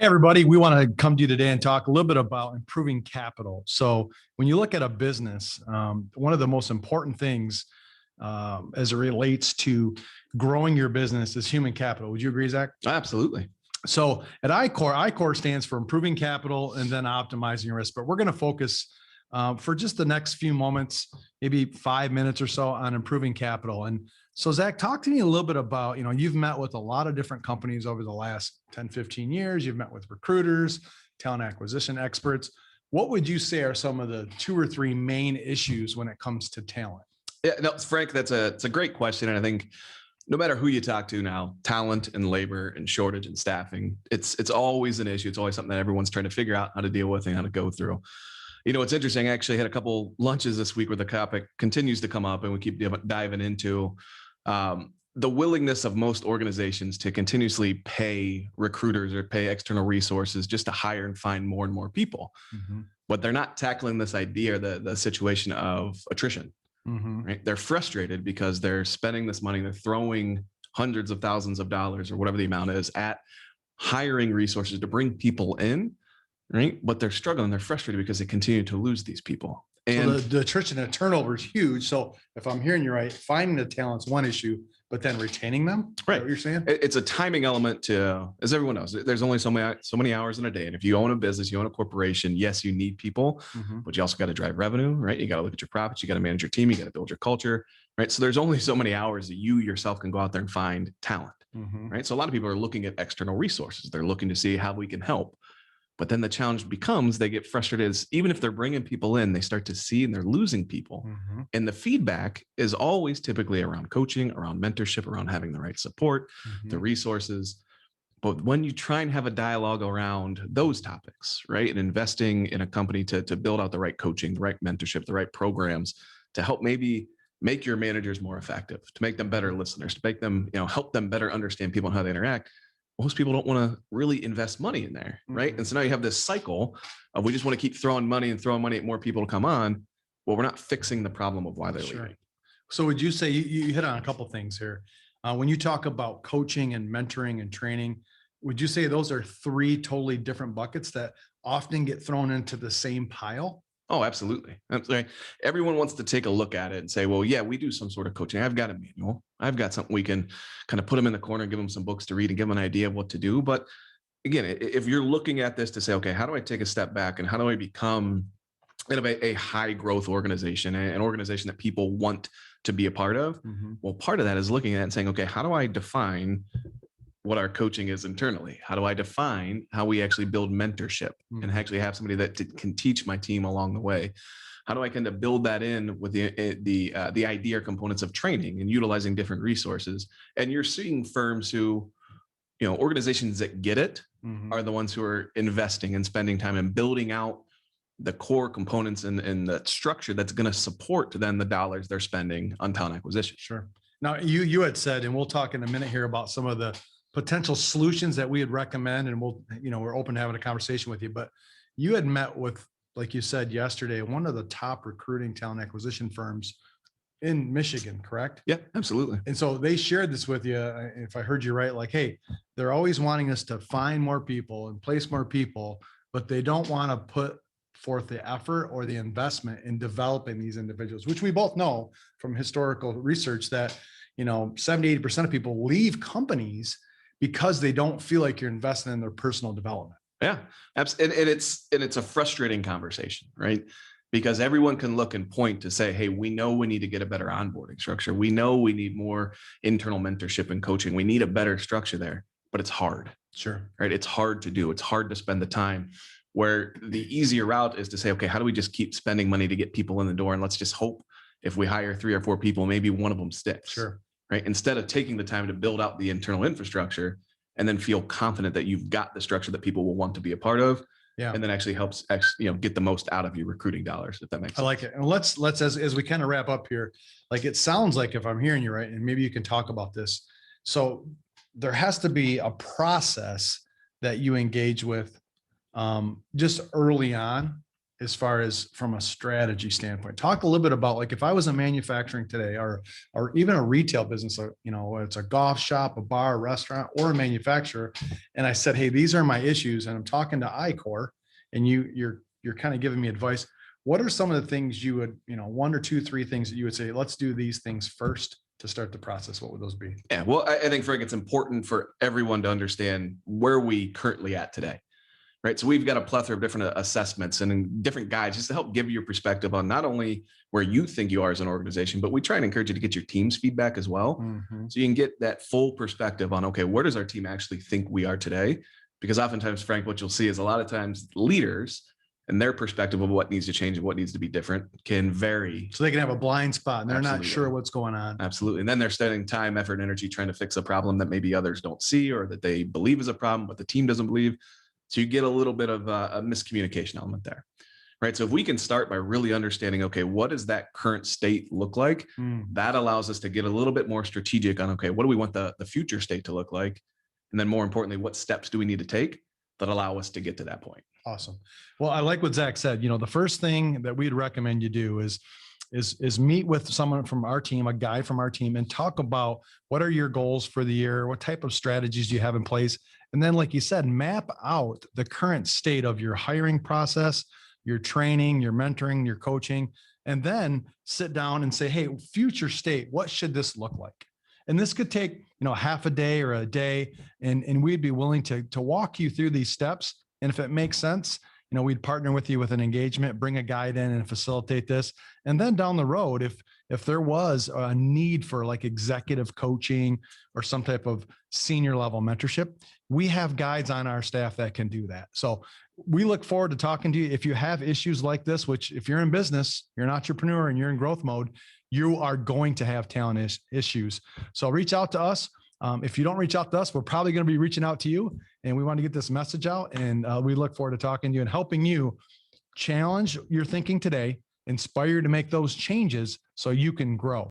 Everybody, we want to come to you today and talk a little bit about improving capital. So when you look at a business, one of the most important things as it relates to growing your business is human capital. Would you agree, Zach? Absolutely. So at iCOR stands for improving capital and then optimizing risk. But we're going to focus for just the next few moments, maybe 5 minutes or so, on improving capital. And so, Zach, talk to me a little bit about, you've met with a lot of different companies over the last 10, 15 years. You've met with recruiters, talent acquisition experts. What would you say are some of the 2 or 3 main issues when it comes to talent? Yeah, no, Frank, it's a great question. And I think no matter who you talk to now, talent and labor and shortage and staffing, it's always an issue. It's always something that everyone's trying to figure out how to deal with and how to go through. It's interesting. I actually had a couple lunches this week where the topic continues to come up and we keep diving into the willingness of most organizations to continuously pay recruiters or pay external resources just to hire and find more and more people. Mm-hmm. But they're not tackling this idea, the situation of attrition. Mm-hmm. Right? They're frustrated because they're spending this money, they're throwing hundreds of thousands of dollars or whatever the amount is at hiring resources to bring people in, right? But they're struggling, they're frustrated because they continue to lose these people. And so the attrition and turnover is huge. So if I'm hearing you right, finding the talent's one issue, but then retaining them, right? What you're saying? It's a timing element to, as everyone knows, there's only so many hours in a day. And if you own a business, you own a corporation, yes, you need people, mm-hmm. but you also got to drive revenue, right? You got to look at your profits, you got to manage your team, you got to build your culture, right? So there's only so many hours that you yourself can go out there and find talent, mm-hmm. right? So a lot of people are looking at external resources. They're looking to see how we can help. But then the challenge becomes they get frustrated as even if they're bringing people in, they start to see and they're losing people. Mm-hmm. And the feedback is always typically around coaching, around mentorship, around having the right support, mm-hmm. the resources. But when you try and have a dialogue around those topics, right, and investing in a company to build out the right coaching, the right mentorship, the right programs to help maybe make your managers more effective, to make them better listeners, to make them, help them better understand people and how they interact. Most people don't want to really invest money in there, right? Mm-hmm. And so now you have this cycle of we just want to keep throwing money at more people to come on. Well, we're not fixing the problem of why they're leaving. So would you say you hit on a couple of things here? When you talk about coaching and mentoring and training, would you say those are 3 totally different buckets that often get thrown into the same pile? Oh, absolutely. Everyone wants to take a look at it and say, well, yeah, we do some sort of coaching. I've got a manual. I've got something we can kind of put them in the corner, give them some books to read and give them an idea of what to do. But again, if you're looking at this to say, okay, how do I take a step back and how do I become a high growth organization, an organization that people want to be a part of? Mm-hmm. Well, part of that is looking at it and saying, okay, how do I define what our coaching is internally? How do I define how we actually build mentorship and actually have somebody that can teach my team along the way? How do I kind of build that in with the idea or components of training and utilizing different resources? And you're seeing firms who, organizations that get it mm-hmm. are the ones who are investing and spending time and building out the core components and the structure that's going to support then the dollars they're spending on talent acquisition. Sure. Now you had said, and we'll talk in a minute here about some of the potential solutions that we would recommend, and we're open to having a conversation with you, but you had met with, like you said yesterday, one of the top recruiting talent acquisition firms in Michigan, correct? Yeah, absolutely. And so they shared this with you, if I heard you right, like, hey, they're always wanting us to find more people and place more people, but they don't want to put forth the effort or the investment in developing these individuals, which we both know from historical research that, 70-80% of people leave companies because they don't feel like you're investing in their personal development. Yeah, absolutely. And it's a frustrating conversation, right? Because everyone can look and point to say, hey, we know we need to get a better onboarding structure. We know we need more internal mentorship and coaching. We need a better structure there, but it's hard. Sure. Right. It's hard to do. It's hard to spend the time, where the easier route is to say, okay, how do we just keep spending money to get people in the door? And let's just hope if we hire 3 or 4 people, maybe one of them sticks. Sure. Right. Instead of taking the time to build out the internal infrastructure and then feel confident that you've got the structure that people will want to be a part of. Yeah. And then actually helps get the most out of your recruiting dollars, if that makes sense. I like it. And let's as we kind of wrap up here, like it sounds like, if I'm hearing you right, and maybe you can talk about this. So there has to be a process that you engage with just early on as far as from a strategy standpoint? Talk a little bit about, like, if I was in manufacturing today, or even a retail business, you know, it's a golf shop, a bar, a restaurant, or a manufacturer, and I said, hey, these are my issues, and I'm talking to iCOR, and you're kind of giving me advice. What are some of the things you would, you know, one or two, three things that you would say, let's do these things first to start the process? What would those be? Yeah, well, I think, Frank, it's important for everyone to understand where we currently at today. Right. So we've got a plethora of different assessments and different guides just to help give you your perspective on not only where you think you are as an organization, but we try and encourage you to get your team's feedback as well. So you can get that full perspective on, okay, where does our team actually think we are today? Because oftentimes, Frank, what you'll see is a lot of times leaders and their perspective of what needs to change and what needs to be different can vary. So they can have a blind spot and they're Absolutely. not sure what's going on. Absolutely. And then they're spending time, effort, and energy trying to fix a problem that maybe others don't see or that they believe is a problem, but the team doesn't believe. So you get a little bit of a miscommunication element there, right? So if we can start by really understanding, okay, what does that current state look like? That allows us to get a little bit more strategic on, okay, what do we want the future state to look like? And then more importantly, what steps do we need to take that allow us to get to that point? Awesome. Well, I like what Zack said. You know, the first thing that we'd recommend you do is meet with someone from our team, a guy from our team, and talk about what are your goals for the year? What type of strategies do you have in place? And then, like you said, map out the current state of your hiring process, your training, your mentoring, your coaching, and then sit down and say, hey, future state, what should this look like? And this could take, you know, half a day or a day. And we'd be willing to walk you through these steps. And if it makes sense, you know, we'd partner with you with an engagement, bring a guide in and facilitate this. And then down the road, if there was a need for like executive coaching or some type of senior level mentorship, we have guides on our staff that can do that. So we look forward to talking to you. If you have issues like this, which if you're in business, you're an entrepreneur and you're in growth mode, you are going to have talent issues. So reach out to us. If you don't reach out to us, we're probably going to be reaching out to you, and we want to get this message out. And we look forward to talking to you and helping you challenge your thinking today, inspire you to make those changes so you can grow.